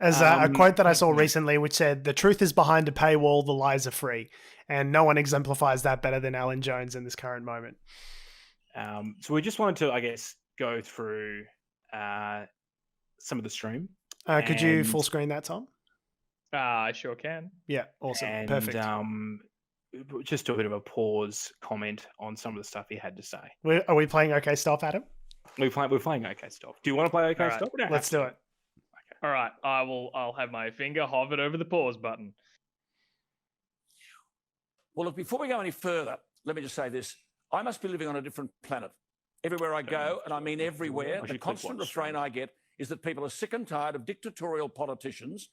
As a quote that I saw recently, which said, "The truth is behind a paywall, the lies are free." And no one exemplifies that better than Alan Jones in this current moment. So we just wanted to, I guess, go through some of the stream. Could you full screen that, Tom? I sure can. Yeah, awesome. And, perfect. Just do a bit of a pause comment on some of the stuff he had to say. Are we playing OK Stop, Adam? We're playing OK Stop. Do you want to play OK Stop? Let's do it. Okay. All right, I'll have my finger hovered over the pause button. Well, look, before we go any further, let me just say this. I must be living on a different planet. Everywhere I go, and I mean everywhere, the constant refrain I get is that people are sick and tired of dictatorial politicians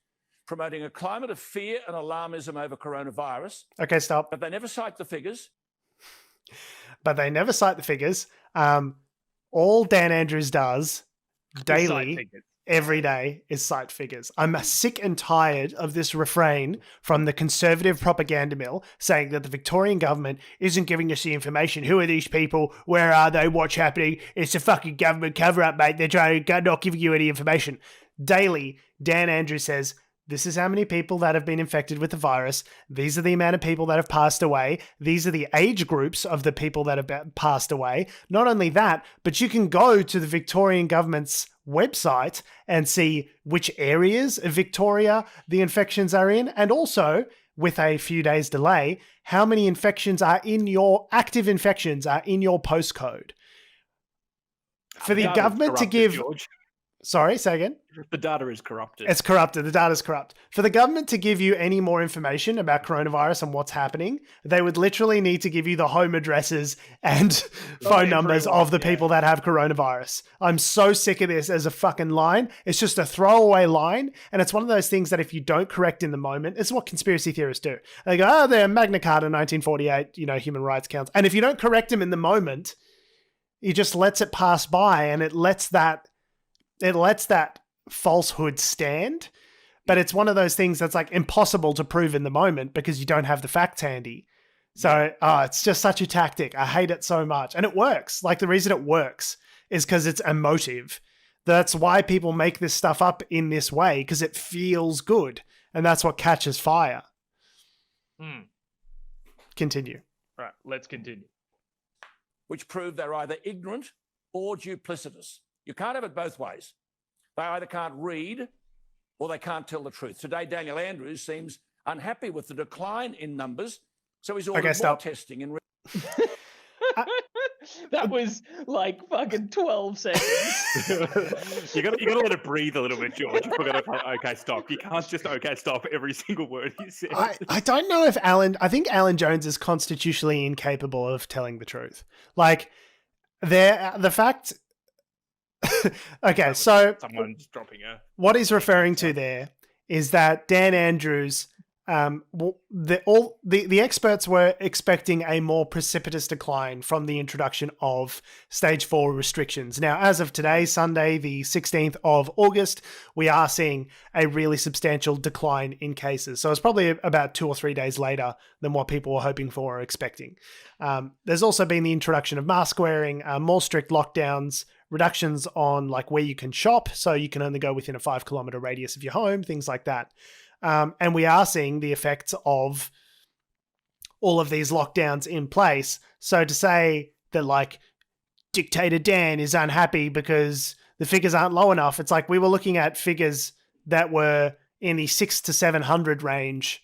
promoting a climate of fear and alarmism over coronavirus. Okay, stop. But they never cite the figures. All Dan Andrews does daily, every day, is cite figures. I'm sick and tired of this refrain from the conservative propaganda mill saying that the Victorian government isn't giving us the information. Who are these people? Where are they? What's happening? It's a fucking government cover-up, mate. They're trying to not giving you any information. Daily, Dan Andrews says, this is how many people that have been infected with the virus. These are the amount of people that have passed away. These are the age groups of the people that have passed away. Not only that, but you can go to the Victorian government's website and see which areas of Victoria the infections are in. And also, with a few days delay, how many infections are in your active infections are in your postcode. For the government to give... George. Sorry, say again? The data is corrupted. It's corrupted. The data's corrupt. For the government to give you any more information about coronavirus and what's happening, they would literally need to give you the home addresses and phone numbers of the people that have coronavirus. I'm so sick of this as a fucking line. It's just a throwaway line. And it's one of those things that if you don't correct in the moment, it's what conspiracy theorists do. They go, oh, they're Magna Carta 1948, Human Rights Council. And if you don't correct them in the moment, he just lets it pass by and it lets that falsehood stand. But it's one of those things that's like impossible to prove in the moment because you don't have the facts handy. So it's just such a tactic. I hate it so much. And it works. Like the reason it works is because it's emotive. That's why people make this stuff up in this way, because it feels good. And that's what catches fire. Continue. Right, let's continue. Which prove they're either ignorant or duplicitous. You can't have it both ways. They either can't read or they can't tell the truth. Today, Daniel Andrews seems unhappy with the decline in numbers, so he's ordered more testing. That was like fucking 12 seconds. You got to let it breathe a little bit, George. If we're going to play OK Stop. You can't just OK Stop every single word you say. I don't know if I think Alan Jones is constitutionally incapable of telling the truth. Like, the fact... Okay, so someone's dropping what he's referring to there is that Dan Andrews, the experts were expecting a more precipitous decline from the introduction of stage 4 restrictions. Now, as of today, Sunday, the 16th of August, we are seeing a really substantial decline in cases. So it's probably about 2 or 3 days later than what people were hoping for or expecting. There's also been the introduction of mask wearing, more strict lockdowns, reductions on like where you can shop, so you can only go within a 5-kilometer radius of your home, things like that. And we are seeing the effects of all of these lockdowns in place. So to say that like Dictator Dan is unhappy because the figures aren't low enough, it's like we were looking at figures that were in the 600 to 700 range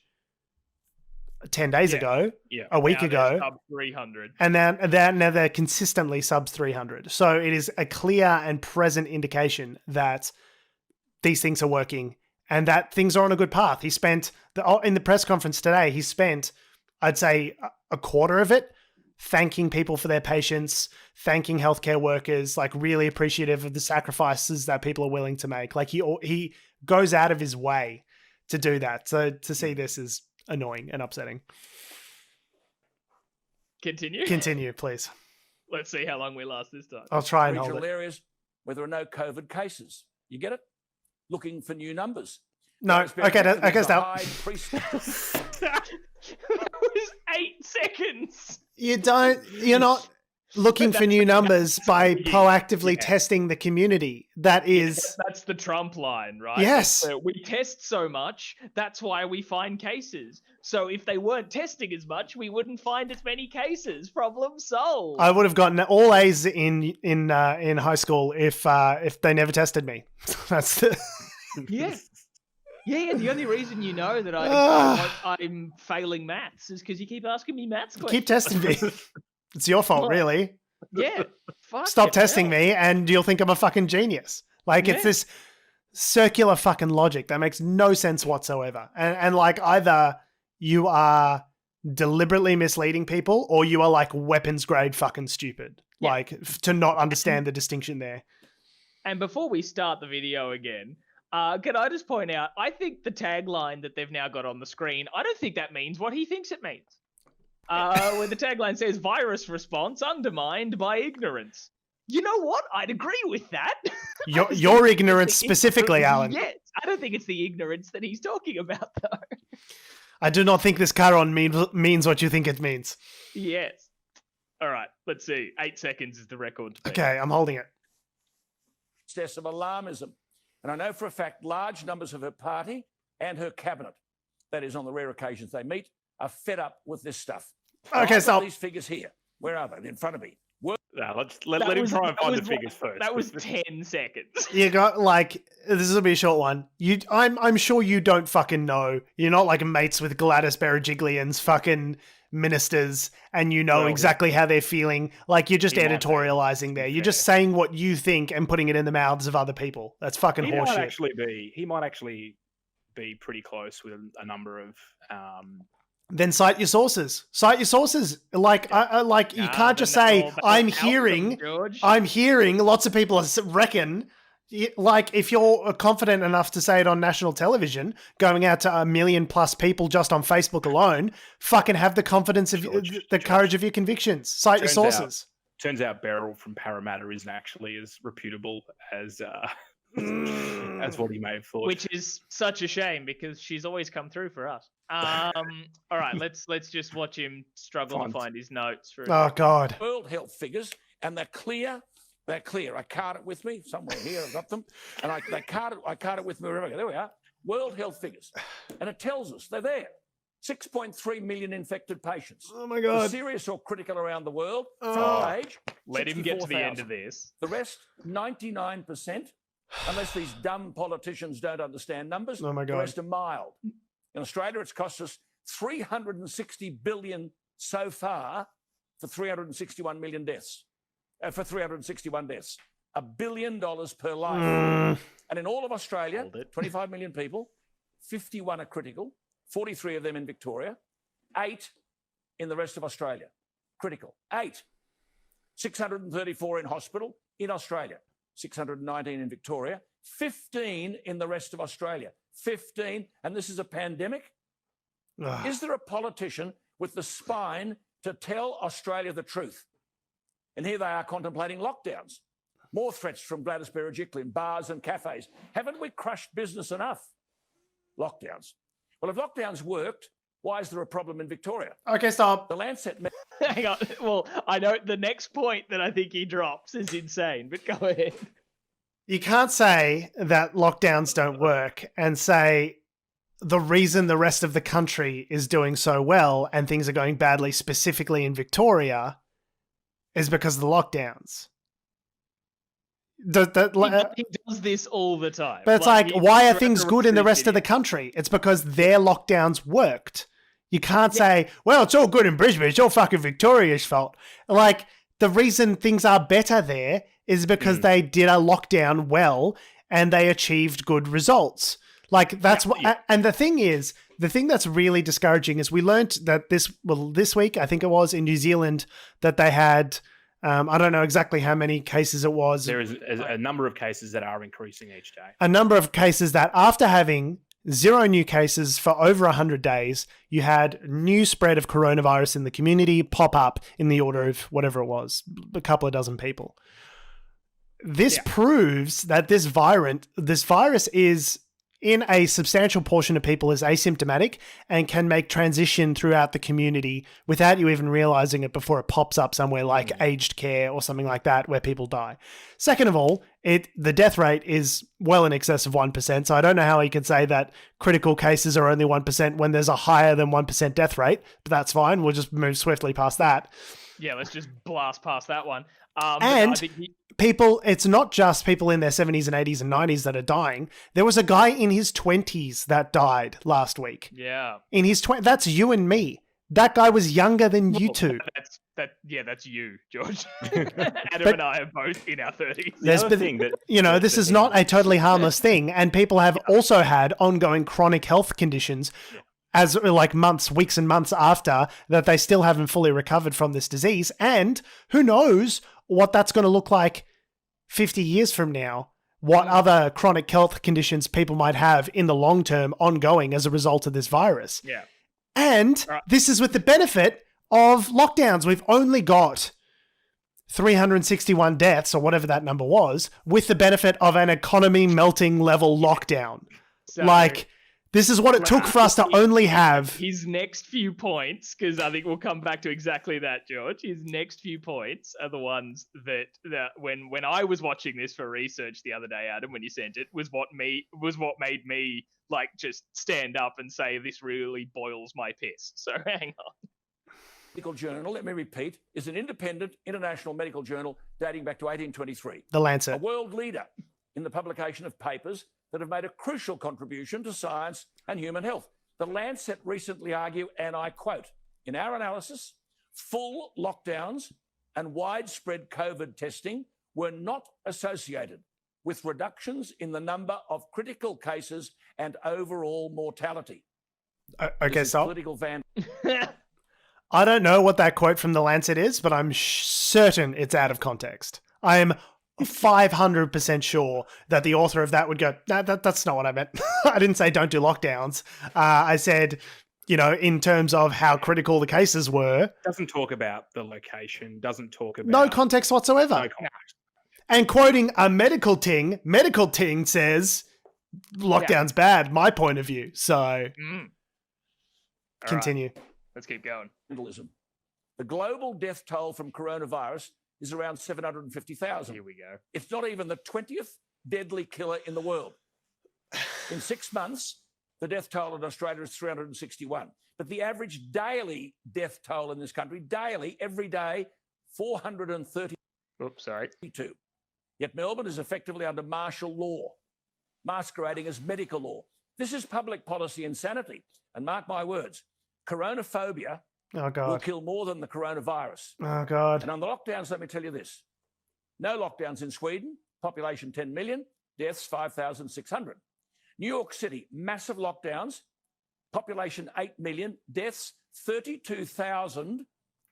10 days ago, a week ago, sub 300, and now they're consistently sub 300. So it is a clear and present indication that these things are working and that things are on a good path. He spent in the press conference today, he spent, I'd say, a quarter of it thanking people for their patience, thanking healthcare workers, like really appreciative of the sacrifices that people are willing to make. Like he goes out of his way to do that. So to see this is annoying and upsetting. Continue, please. Let's see how long we last this time. I'll try and regional hold it. areas where there are no COVID cases. You get it? Looking for new numbers. No, okay, stop. That was 8 seconds. You're not. looking for new numbers by Yeah. proactively Yeah. testing the community. That is, That's the Trump line, right? yes. We test so much, that's why we find cases. So if they weren't testing as much, we wouldn't find as many cases. Problem solved. I would have gotten all A's in high school if they never tested me. That's the Yeah. Yeah, the only reason you know that I'm failing maths is because you keep asking me maths questions. keep testing me. It's your fault, really. Yeah. Stop testing me, and you'll think I'm a fucking genius. Like it's this circular fucking logic that makes no sense whatsoever. And like either you are deliberately misleading people, or you are like weapons grade fucking stupid. Yeah. Like to not understand the distinction there. And before we start the video again, can I just point out, I think the tagline that they've now got on the screen, I don't think that means what he thinks it means. Where the tagline says, virus response undermined by ignorance. You know what? I'd agree with that. Your ignorance specifically, Alan. Yes. I don't think it's the ignorance that he's talking about, though. I do not think this Charon means what you think it means. Yes. All right. Let's see. 8 seconds is the record. Okay, I'm holding it. Excess of alarmism. And I know for a fact large numbers of her party and her cabinet, that is on the rare occasions they meet, are fed up with this stuff. Okay, so so these figures here. Where are they? In front of me. No, let him try and find the figures first. That was 10 seconds. you got like this will be a short one. I'm sure you don't fucking know. You're not like mates with Gladys Berejiklian's fucking ministers, and you know exactly how they're feeling. Like you're just editorializing there. You're just saying what you think and putting it in the mouths of other people. That's fucking horseshit. He might actually be pretty close with a number of. Then cite your sources. Cite your sources. Like, you can't just say I'm hearing lots of people reckon. Like, if you're confident enough to say it on national television, going out to 1 million plus people just on Facebook alone, fucking have the confidence of the courage of your convictions. Cite your sources. Turns out Beryl from Parramatta isn't actually as reputable as what he may have thought. Which is such a shame because she's always come through for us. All right, let's just watch him struggle to find his notes. Oh God! World Health figures, and they're clear. They're clear. I card it with me somewhere here. I've got them, and I card it with me wherever I go. There we are. World Health figures, and it tells us they're there. 6.3 million infected patients. Oh my God! Serious or critical around the world. Age. Let him get to the end of this. The rest, 99%. Unless these dumb politicians don't understand numbers, oh my God. The rest are mild. In Australia, it's cost us $360 billion so far for 361 million deaths. For 361 deaths, $1 billion per life. And in all of Australia, 25 million people, 51 are critical, 43 of them in Victoria, 8 in the rest of Australia. Critical, 8. 634 in hospital in Australia. 619 in Victoria, 15 in the rest of Australia. 15, and this is a pandemic. Is there a politician with the spine to tell Australia the truth? And here they are contemplating lockdowns. More threats from Gladys Berejiklian, bars and cafes. Haven't we crushed business enough? Lockdowns. Well, if lockdowns worked, why is there a problem in Victoria? Okay, stop. The Lancet... Hang on. Well, I know the next point that I think he drops is insane, but go ahead. You can't say that lockdowns don't work and say the reason the rest of the country is doing so well and things are going badly specifically in Victoria is because of the lockdowns. He does this all the time. But it's like why are things good in the rest of the country? It's because their lockdowns worked. You can't say, well, it's all good in Brisbane. It's all fucking Victoria's fault. Like, the reason things are better there is because they did a lockdown well and they achieved good results. Like, that's what... And the thing that's really discouraging is we learned that this week, I think it was, in New Zealand, that they had... I don't know exactly how many cases it was. There is a number of cases that are increasing each day. A number of cases that after having 0 new cases for over 100 days, you had new spread of coronavirus in the community pop up in the order of whatever it was, a couple of dozen people. This proves that this virus is in a substantial portion of people is asymptomatic and can make transition throughout the community without you even realizing it before it pops up somewhere like aged care or something like that where people die. Second of all, the death rate is well in excess of 1%, so I don't know how he can say that critical cases are only 1% when there's a higher than 1% death rate, but that's fine. We'll just move swiftly past that. Yeah, let's just blast past that one. And people, it's not just people in their 70s and 80s and 90s that are dying. There was a guy in his 20s that died last week. Yeah. In his 20s, that's you and me. That guy was younger than you two. That's you, George. Adam and I are both in our 30s. There's been, this is not a totally harmless thing, and people have also had ongoing chronic health conditions as like weeks and months after that they still haven't fully recovered from this disease. And who knows what that's going to look like 50 years from now, what other chronic health conditions people might have in the long term ongoing as a result of this virus. Yeah. And this is with the benefit of lockdowns. We've only got 361 deaths or whatever that number was with the benefit of an economy melting level lockdown. So, this is what it took for us to only have... His next few points, because I think we'll come back to exactly that, George. His next few points are the ones that when I was watching this for research the other day, Adam, when you sent it, was what made me like just stand up and say this really boils my piss. So hang on. Medical journal, let me repeat, is an independent international medical journal dating back to 1823. The Lancet. A world leader in the publication of papers that have made a crucial contribution to science and human health. The Lancet recently argued, and I quote, in our analysis, full lockdowns and widespread COVID testing were not associated with reductions in the number of critical cases and overall mortality. Okay, so political van. I don't know what that quote from the Lancet is, but I'm certain it's out of context. I am 500% sure that the author of that would go, no, that's not what I meant. I didn't say don't do lockdowns. I said, in terms of how critical the cases were. Doesn't talk about the location, doesn't talk about... No context whatsoever. No context. And quoting a medical ting says, lockdown's bad, my point of view. So, continue. Right. Let's keep going. The global death toll from coronavirus is around 750,000. Here we go. It's not even the 20th deadly killer in the world. In 6 months, the death toll in Australia is 361. But the average daily death toll in this country, every day, 432. Oops, sorry. Yet Melbourne is effectively under martial law, masquerading as medical law. This is public policy insanity. And mark my words, coronaphobia will kill more than the coronavirus. Oh, God. And on the lockdowns, let me tell you this. No lockdowns in Sweden, population 10 million, deaths 5,600. New York City, massive lockdowns, population 8 million, deaths 32,000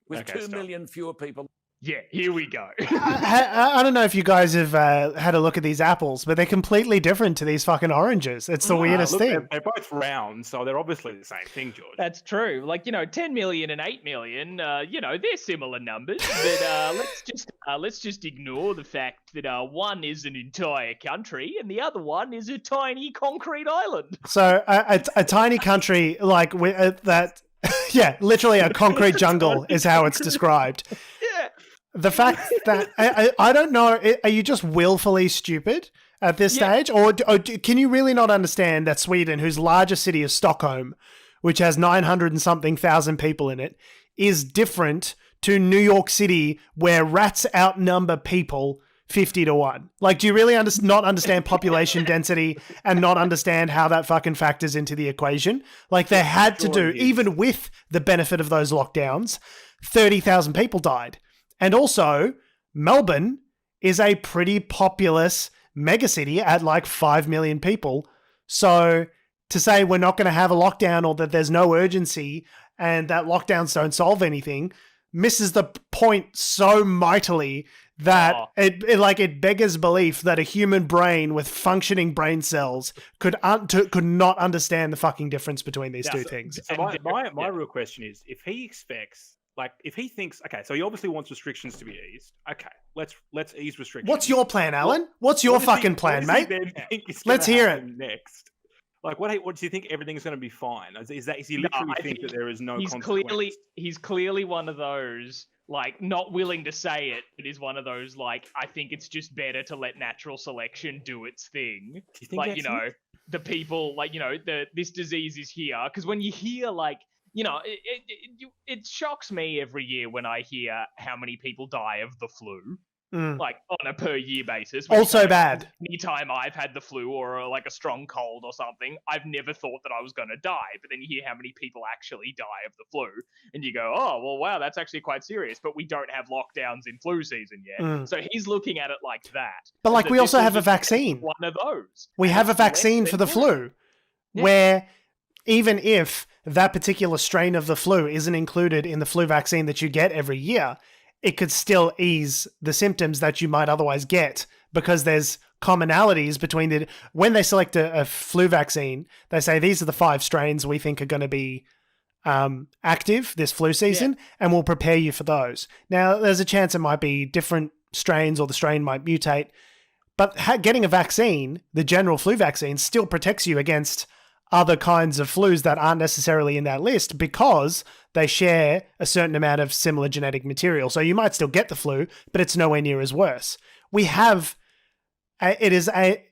with 2 million fewer people. Yeah, here we go. I don't know if you guys have had a look at these apples, but they're completely different to these fucking oranges. It's the weirdest thing. They're both round, so they're obviously the same thing, George. That's true. 10 million and 8 million, they're similar numbers. But let's just ignore the fact that one is an entire country and the other one is a tiny concrete island. So a tiny country like that. Yeah, literally a concrete jungle is how it's described. Yeah. The fact that I don't know, are you just willfully stupid at this stage? Or can you really not understand that Sweden, whose largest city is Stockholm, which has 900 and something thousand people in it, is different to New York City, where rats outnumber people 50-1? Like, do you really not understand population density and not understand how that fucking factors into the equation? Like, they had to do, even with the benefit of those lockdowns, 30,000 people died. And also, Melbourne is a pretty populous megacity at like 5 million people. So to say we're not going to have a lockdown or that there's no urgency and that lockdowns don't solve anything misses the point so mightily that it beggars belief that a human brain with functioning brain cells could not understand the fucking difference between these two things. So my real question is, if he expects... if he thinks, okay, so he obviously wants restrictions to be eased. Okay, let's ease restrictions. What's your plan, Alan? What's your fucking plan, mate? Let's hear it. Next. Like, what do you think? Everything's going to be fine? Is he literally I think that there is no he's consequence? he's clearly one of those, like, not willing to say it, but is one of those, like, I think it's just better to let natural selection do its thing. Do you think Like, that's you know, the people, like, you know, this disease is here. Because when you hear, like, you know, it shocks me every year when I hear how many people die of the flu. Like on a per year basis. Also bad. Anytime I've had the flu or like a strong cold or something, I've never thought that I was going to die. But then you hear how many people actually die of the flu, and you go, "Oh, well, wow, that's actually quite serious." But we don't have lockdowns in flu season yet, so he's looking at it like that. But like, we also have a vaccine. One of those. We have a vaccine for the flu, where even if that particular strain of the flu isn't included in the flu vaccine that you get every year, it could still ease the symptoms that you might otherwise get, because there's commonalities between when they select a flu vaccine, they say these are the 5 strains we think are going to be active this flu season, and we'll prepare you for those. Now, there's a chance it might be different strains or the strain might mutate, but getting a vaccine, the general flu vaccine, still protects you against other kinds of flus that aren't necessarily in that list, because they share a certain amount of similar genetic material. So you might still get the flu, but it's nowhere near as worse. It is a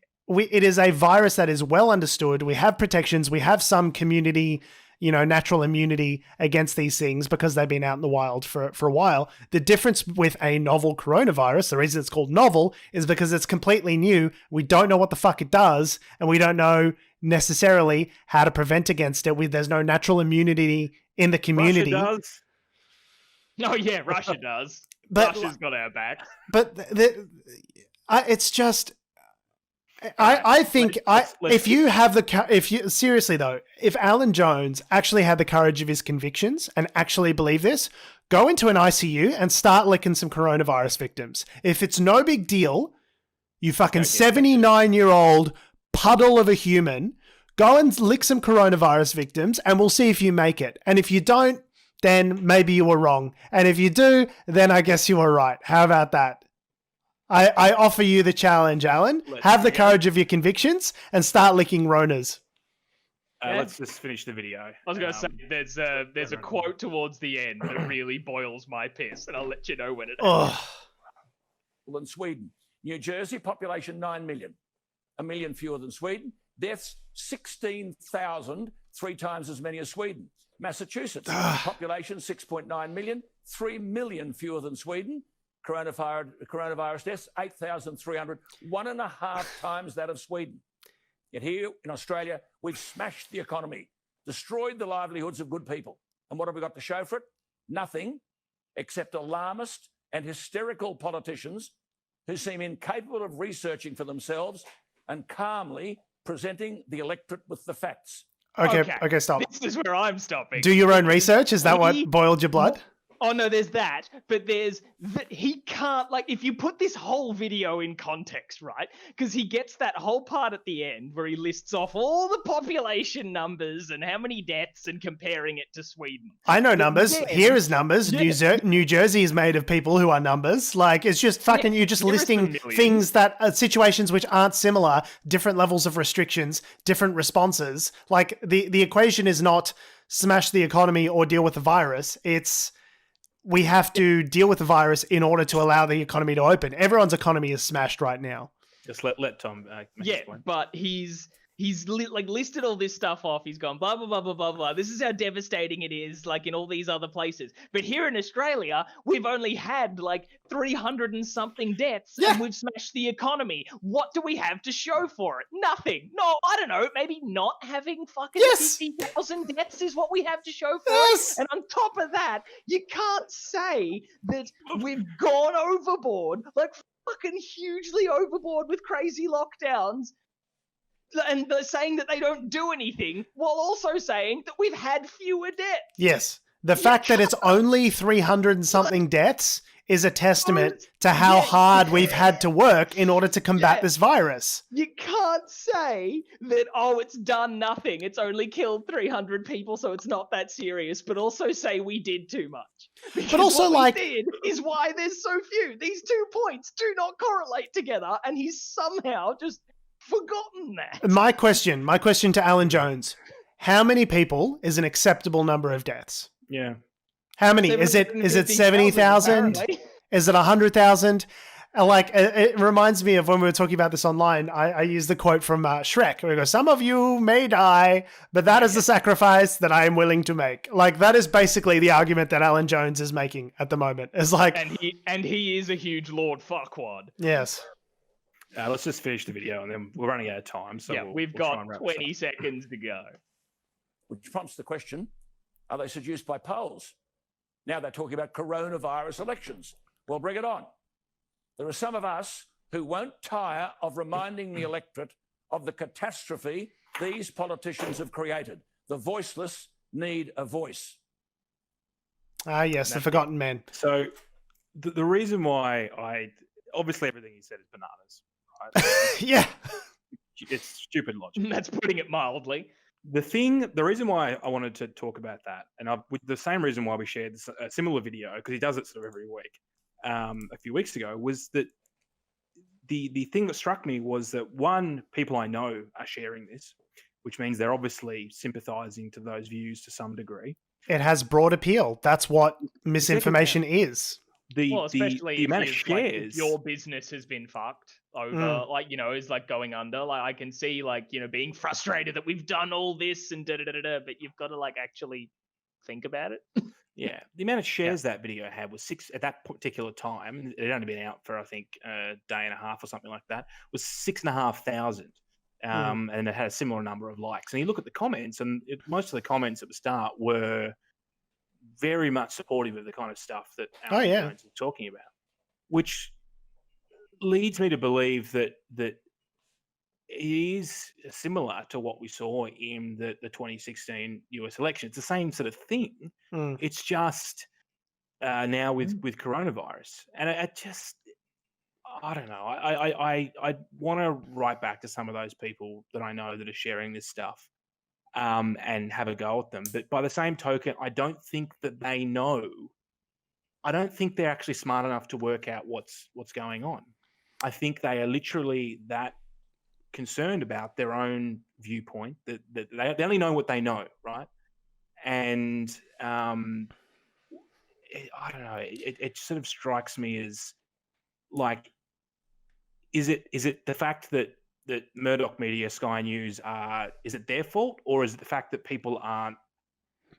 virus that is well understood. We have protections. We have some community, natural immunity against these things because they've been out in the wild for a while. The difference with a novel coronavirus, the reason it's called novel, is because it's completely new. We don't know what the fuck it does, and we don't know necessarily how to prevent against it. There's no natural immunity in the community. Russia does. No, yeah, Russia does. But Russia's got our back. But it's just, I think if Alan Jones actually had the courage of his convictions and actually believe this, go into an ICU and start licking some coronavirus victims. If it's no big deal, you fucking 79-year-old puddle of a human, go and lick some coronavirus victims and we'll see if you make it. And if you don't, then maybe you were wrong. And if you do, then I guess you were right. How about that? I offer you the challenge, Alan. Have the courage of your convictions and start licking Ronas. Let's just finish the video. I was going to say, there's a quote towards the end that really boils my piss, and I'll let you know when it happens. Well, in Sweden, New Jersey, population 9 million. 1 million fewer than Sweden. Deaths, 16,000, 3 times as many as Sweden. Massachusetts, population 6.9 million, 3 million fewer than Sweden. Coronavirus deaths, 8,300, 1.5 times that of Sweden. Yet here in Australia, we've smashed the economy, destroyed the livelihoods of good people. And what have we got to show for it? Nothing, except alarmist and hysterical politicians who seem incapable of researching for themselves and calmly presenting the electorate with the facts. Okay, stop. This is where I'm stopping. Do your own research? Is that what boiled your blood? Oh, no, there's that. But he can't, like, if you put this whole video in context, right? Because he gets that whole part at the end where he lists off all the population numbers and how many deaths and comparing it to Sweden. I know numbers. Here is numbers. Yeah. New Jersey is made of people who are numbers. Like, it's just fucking, you're just listing things that, situations which aren't similar, different levels of restrictions, different responses. Like, the equation is not smash the economy or deal with the virus. It's, we have to deal with the virus in order to allow the economy to open. Everyone's economy is smashed right now. Just let Tom make his point. But he's listed all this stuff off. He's gone blah, blah, blah, blah, blah, blah. This is how devastating it is, like, in all these other places. But here in Australia, we've only had, like, 300 and something deaths, and we've smashed the economy. What do we have to show for it? Nothing. No, I don't know. Maybe not having fucking 50,000 deaths is what we have to show for it. And on top of that, you can't say that we've gone overboard, like, fucking hugely overboard with crazy lockdowns, and they're saying that they don't do anything while also saying that we've had fewer deaths. Yes. The fact that it's only 300 and something deaths is a testament to how hard we've had to work in order to combat this virus. You can't say that, it's done nothing. It's only killed 300 people, so it's not that serious, but also say we did too much. Because but also, what we did is why there's so few. These 2 points do not correlate together, and he's somehow just forgotten that. My question to Alan Jones: how many people is an acceptable number of deaths? Yeah. How many? Is it 70,000? apparently. Is it 100,000? Like, it reminds me of when we were talking about this online. I used the quote from Shrek, where he goes, "Some of you may die, but that is the sacrifice that I am willing to make." Like, that is basically the argument that Alan Jones is making at the moment. It's like, And he is a huge Lord Fuckwad. yes. Let's just finish the video, and then we're running out of time. So yeah, we've try got and wrap 20 this up. seconds to go. Which prompts the question, are they seduced by polls? Now they're talking about coronavirus elections. Well, bring it on. There are some of us who won't tire of reminding the electorate of the catastrophe these politicians have created. The voiceless need a voice. Ah, yes, the forgotten men. So the reason why obviously everything he said is bananas. Right? Yeah. It's stupid logic. That's putting it mildly. The reason why I wanted to talk about that, and with the same reason why we shared a similar video, because he does it sort of every week, a few weeks ago, was that the thing that struck me was that, one, people I know are sharing this, which means they're obviously sympathizing to those views to some degree. It has broad appeal. That's what misinformation is. Especially the amount of if shares. your business has been fucked over, is like going under. Like, I can see, being frustrated that we've done all this and but you've got to actually think about it. Yeah, the amount of shares that video had was 6 at that particular time. It had only been out for, I think, a day and a half or something like that. Was 6,500, and it had a similar number of likes. And you look at the comments, and most of the comments at the start were very much supportive of the kind of stuff that Alan Jones is talking about, which leads me to believe that it is similar to what we saw in the 2016 US election. It's the same sort of thing. It's just now with coronavirus. And I don't know. I want to write back to some of those people that I know that are sharing this stuff and have a go at them. But by the same token, I don't think that they know. I don't think they're actually smart enough to work out what's going on. I think they are literally that concerned about their own viewpoint, that they only know what they know, right? And I don't know, it sort of strikes me as like, is it the fact that Murdoch Media, Sky News is it their fault, or is it the fact that people aren't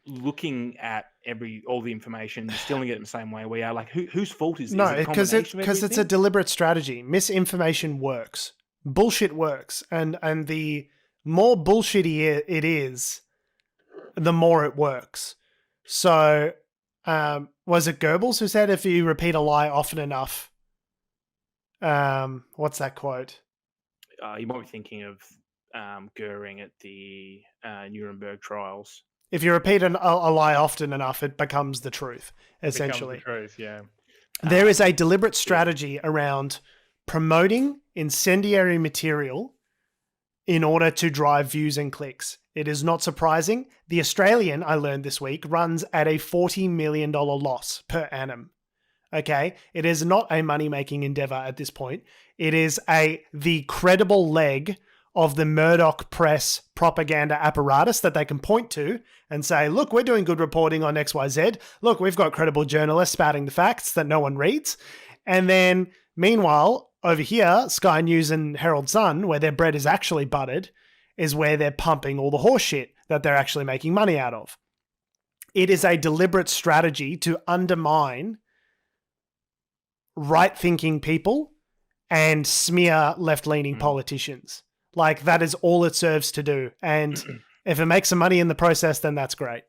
looking at all the information, distilling it in the same way we are? Like, whose fault is no? Is it because it's a deliberate strategy. Misinformation works. Bullshit works, and the more bullshitty it is, the more it works. So, was it Goebbels who said, if you repeat a lie often enough, what's that quote? You might be thinking of Goering at the Nuremberg trials. If you repeat a lie often enough, it becomes the truth, essentially. It becomes the truth, yeah. There is a deliberate strategy around promoting incendiary material in order to drive views and clicks. It is not surprising. The Australian, I learned this week, runs at a $40 million loss per annum. Okay? It is not a money-making endeavor at this point. It is the credible leg of the Murdoch press propaganda apparatus that they can point to and say, look, we're doing good reporting on XYZ. Look, we've got credible journalists spouting the facts that no one reads. And then, meanwhile, over here, Sky News and Herald Sun, where their bread is actually buttered, is where they're pumping all the horse shit that they're actually making money out of. It is a deliberate strategy to undermine right-thinking people and smear left-leaning politicians. Like, that is all it serves to do. And if it makes some money in the process, then that's great.